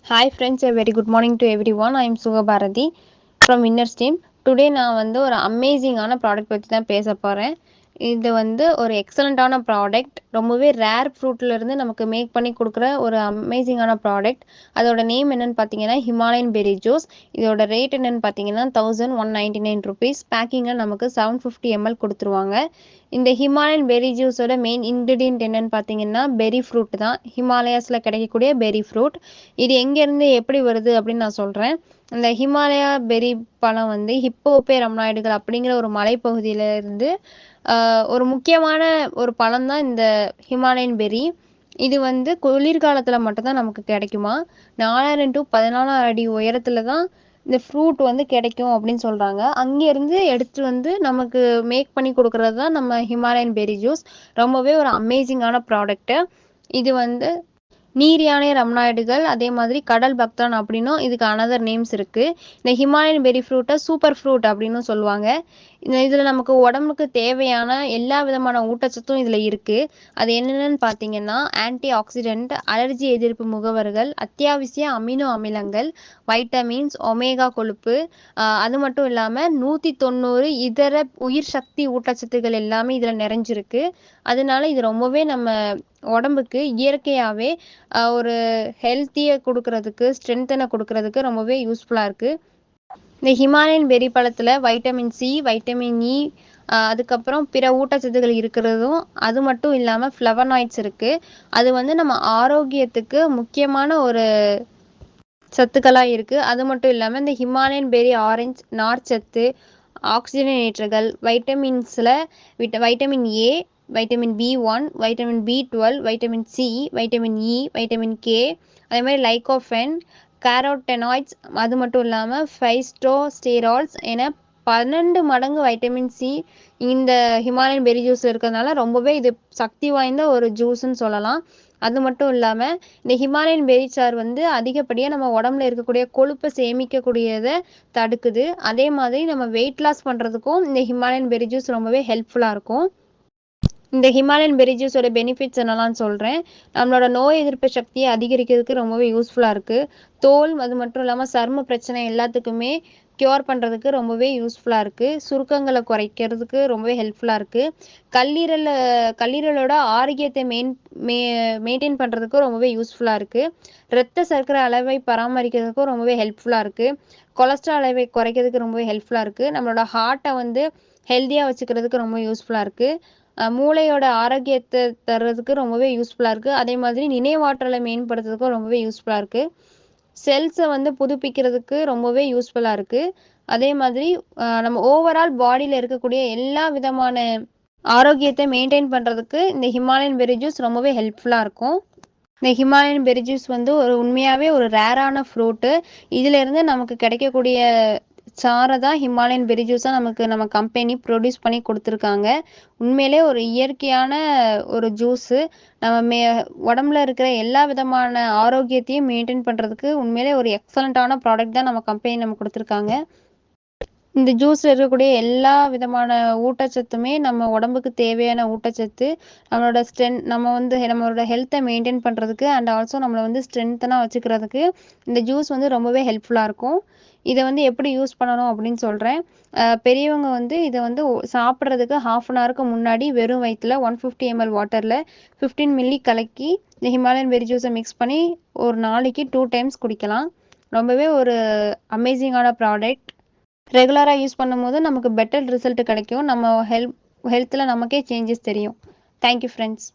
Hi friends, a very good morning to everyone. I am Suga Bharati from Winners Team. Today நான் வந்து ஒரு அமேசிங்கான product பற்றி தான் பேச போகிறேன். இது வந்து ஒரு எக்ஸலண்ட்டான ப்ராடக்ட். ரொம்பவே ரேர் ஃப்ரூட்லேருந்து நமக்கு மேக் பண்ணி கொடுக்குற ஒரு அமேசிங்கான ப்ராடக்ட். அதோட நேம் என்னென்னு பார்த்தீங்கன்னா ஹிமாலயன் பெரி ஜூஸ். இதோட ரேட் என்னென்னு பார்த்தீங்கன்னா 1199 ருபீஸ். பேக்கிங்கில் நமக்கு 750 ml கொடுத்துருவாங்க. இந்த ஹிமாலயன் பெரி ஜூஸோட மெயின் இன்க்ரீடியன்ட் என்னென்னு பார்த்தீங்கன்னா பெரி ஃப்ரூட் தான். ஹிமாலயாஸில் கிடைக்கக்கூடிய பெரி ஃப்ரூட். இது எங்கேருந்து எப்படி வருது அப்படின்னு நான் சொல்கிறேன். இந்த ஹிமாலயா பெரி பழம் வந்து ஹிப்போபே ரம்னாய்டுகள் அப்படிங்கிற ஒரு மலைப்பகுதியில இருந்து ஒரு முக்கியமான ஒரு பழம் தான் இந்த ஹிமாலயன் பெரி. இது வந்து குளிர்காலத்தில் மட்டும்தான் நமக்கு கிடைக்குமா. 4000 to 14 அடி உயரத்தில் தான் இந்த ஃப்ரூட் வந்து கிடைக்கும் அப்படின்னு சொல்கிறாங்க. அங்கேருந்து எடுத்து வந்து நமக்கு மேக் பண்ணி கொடுக்குறது தான் நம்ம ஹிமாலயன் பெரி ஜூஸ். ரொம்பவே ஒரு அமேசிங்கான ப்ராடக்ட்டு. இது வந்து நீர் யானை ரம்னாய்டுகள், அதே மாதிரி கடல் பக்தான் அப்படின்னும் இதுக்கு அனதர் நேம்ஸ் இருக்குது. இந்த ஹிமாலயன் பெரி ஃப்ரூட்டை சூப்பர் ஃப்ரூட் அப்படின்னு சொல்லுவாங்க. இதில் நமக்கு உடம்புக்கு தேவையான எல்லா விதமான ஊட்டச்சத்தும் இதில் இருக்குது. அது என்னென்னு பார்த்தீங்கன்னா ஆன்டி ஆக்சிடென்ட், அலர்ஜி எதிர்ப்பு முகவர்கள், அத்தியாவசிய அமினோ அமிலங்கள், வைட்டமின்ஸ், ஒமேகா கொழுப்பு, அது மட்டும் இல்லாமல் 190 இதர உயிர் சக்தி ஊட்டச்சத்துக்கள் எல்லாமே இதில் நிறைஞ்சிருக்கு. அதனால இது ரொம்பவே நம்ம உடம்புக்கு இயற்கையாகவே ஒரு ஹெல்த்தியை கொடுக்கறதுக்கு, ஸ்ட்ரென்த்தனை கொடுக்கறதுக்கு ரொம்பவே யூஸ்ஃபுல்லாக இருக்குது. இந்த ஹிமாலயன் பெரி பழத்தில் வைட்டமின் சி, வைட்டமின் இ, அதுக்கப்புறம் பிற ஊட்டச்சத்துக்கள் இருக்கிறதும், அது மட்டும் இல்லாமல் ஃப்ளவனாய்ட்ஸ் இருக்குது. அது வந்து நம்ம ஆரோக்கியத்துக்கு முக்கியமான ஒரு சத்துக்களாக இருக்குது. அது மட்டும் இல்லாமல் இந்த ஹிமாலயன் பெரி ஆரஞ்சு நார்ச்சத்து, ஆக்சிஜனேற்றர்கள், வைட்டமின்ஸில் vitamin A, vitamin B1, vitamin B12, vitamin C, vitamin E, vitamin K, அதே மாதிரி லைகோஃபென், கேரோட்டெனாய்ட்ஸ், அது மட்டும் இல்லாமல் ஃபைஸ்டோஸ்டெரால்ஸ் என 12 மடங்கு வைட்டமின் சி இந்த ஹிமாலயன் பெரி ஜூஸில் இருக்கிறதுனால ரொம்பவே இது சக்தி வாய்ந்த ஒரு ஜூஸ்ன்னு சொல்லலாம். அது மட்டும் இல்லாமல் இந்த ஹிமாலயன் பெரி சார் வந்து அதிகப்படியாக நம்ம உடம்புல இருக்கக்கூடிய கொழுப்பை சேமிக்கக்கூடியதை தடுக்குது. அதே மாதிரி நம்ம வெயிட் லாஸ் பண்ணுறதுக்கும் இந்த ஹிமாலயன் பெரி ஜூஸ் ரொம்பவே ஹெல்ப்ஃபுல்லாக இருக்கும். இந்த ஹிமாலயன் பெரி ஜூஸோட பெனிஃபிட்ஸ் என்னெல்லாம் சொல்கிறேன். நம்மளோட நோய் எதிர்ப்பு சக்தியை அதிகரிக்கிறதுக்கு ரொம்பவே யூஸ்ஃபுல்லாக இருக்குது. தோல், அது மட்டும் இல்லாமல் சரும பிரச்சனை எல்லாத்துக்குமே க்யூர் பண்ணுறதுக்கு ரொம்பவே யூஸ்ஃபுல்லாக இருக்குது. சுருக்கங்களை குறைக்கிறதுக்கு ரொம்பவே ஹெல்ப்ஃபுல்லாக இருக்குது. கல்லீரலோட ஆரோக்கியத்தை மெயின்டைன் பண்ணுறதுக்கும் ரொம்பவே யூஸ்ஃபுல்லாக இருக்குது. இரத்த சர்க்கரை அளவை பராமரிக்கிறதுக்கும் ரொம்பவே ஹெல்ப்ஃபுல்லாக இருக்குது. கொலஸ்ட்ரால் அளவை குறைக்கிறதுக்கு ரொம்பவே ஹெல்ப்ஃபுல்லாக இருக்குது. நம்மளோட ஹார்ட்டை வந்து ஹெல்த்தியாக வச்சுக்கிறதுக்கு ரொம்ப யூஸ்ஃபுல்லாக இருக்குது. மூளையோட ஆரோக்கியத்தை தர்றதுக்கு ரொம்பவே யூஸ்ஃபுல்லாக இருக்குது. அதே மாதிரி நினைவாற்றலை மேம்படுத்துறதுக்கும் ரொம்பவே யூஸ்ஃபுல்லாக இருக்குது. செல்ஸை வந்து புதுப்பிக்கிறதுக்கு ரொம்பவே யூஸ்ஃபுல்லாக இருக்குது. அதே மாதிரி நம்ம ஓவரால் பாடியில் இருக்கக்கூடிய எல்லா விதமான ஆரோக்கியத்தை மெயின்டைன் பண்ணுறதுக்கு இந்த ஹிமாலயன் பெரி ஜூஸ் ரொம்பவே ஹெல்ப்ஃபுல்லாக இருக்கும். இந்த ஹிமாலயன் பெரி ஜூஸ் வந்து உண்மையாகவே ஒரு ரேரான ஃப்ரூட்டு. இதிலேருந்து நமக்கு கிடைக்கக்கூடிய சாரை தான் ஹிமாலயன் பெரி ஜூஸாக நம்ம கம்பெனி ப்ரொடியூஸ் பண்ணி கொடுத்துருக்காங்க. உண்மையிலே ஒரு இயற்கையான ஒரு ஜூஸு. நம்ம உடம்புல இருக்கிற எல்லா விதமான ஆரோக்கியத்தையும் மெயின்டைன் பண்ணுறதுக்கு உண்மையிலே ஒரு எக்ஸலண்ட்டான ப்ராடக்ட் தான் நம்ம கம்பெனி நம்ம கொடுத்துருக்காங்க. இந்த ஜூஸில் இருக்கக்கூடிய எல்லா விதமான ஊட்டச்சத்துமே நம்ம உடம்புக்கு தேவையான ஊட்டச்சத்து. நம்மளோட ஹெல்த்தை மெயின்டைன் பண்ணுறதுக்கு அண்ட் ஆல்சோ நம்மளை வந்து ஸ்ட்ரென்த்தனாக வச்சுக்கிறதுக்கு இந்த ஜூஸ் வந்து ரொம்பவே ஹெல்ப்ஃபுல்லாக இருக்கும். இதை வந்து எப்படி யூஸ் பண்ணணும் அப்படின்னு சொல்கிறேன். பெரியவங்க வந்து இதை வந்து சாப்பிட்றதுக்கு 1/2 அன் ஹவருக்கு முன்னாடி வெறும் வயிற்றில் 150 ml வாட்டரில் 15 மில்லி கலக்கி இந்த ஹிமாலயன் பெரி ஜூஸை மிக்ஸ் பண்ணி ஒரு நாளைக்கு 2 டைம்ஸ் குடிக்கலாம். ரொம்பவே ஒரு அமேசிங்கான ப்ராடக்ட். ரெகுலராக யூஸ் பண்ணும்போது நமக்கு பெட்டர் ரிசல்ட் கிடைக்கும். நம்ம ஹெல்த்தில் நமக்கே சேஞ்சஸ் தெரியும். Thank you friends.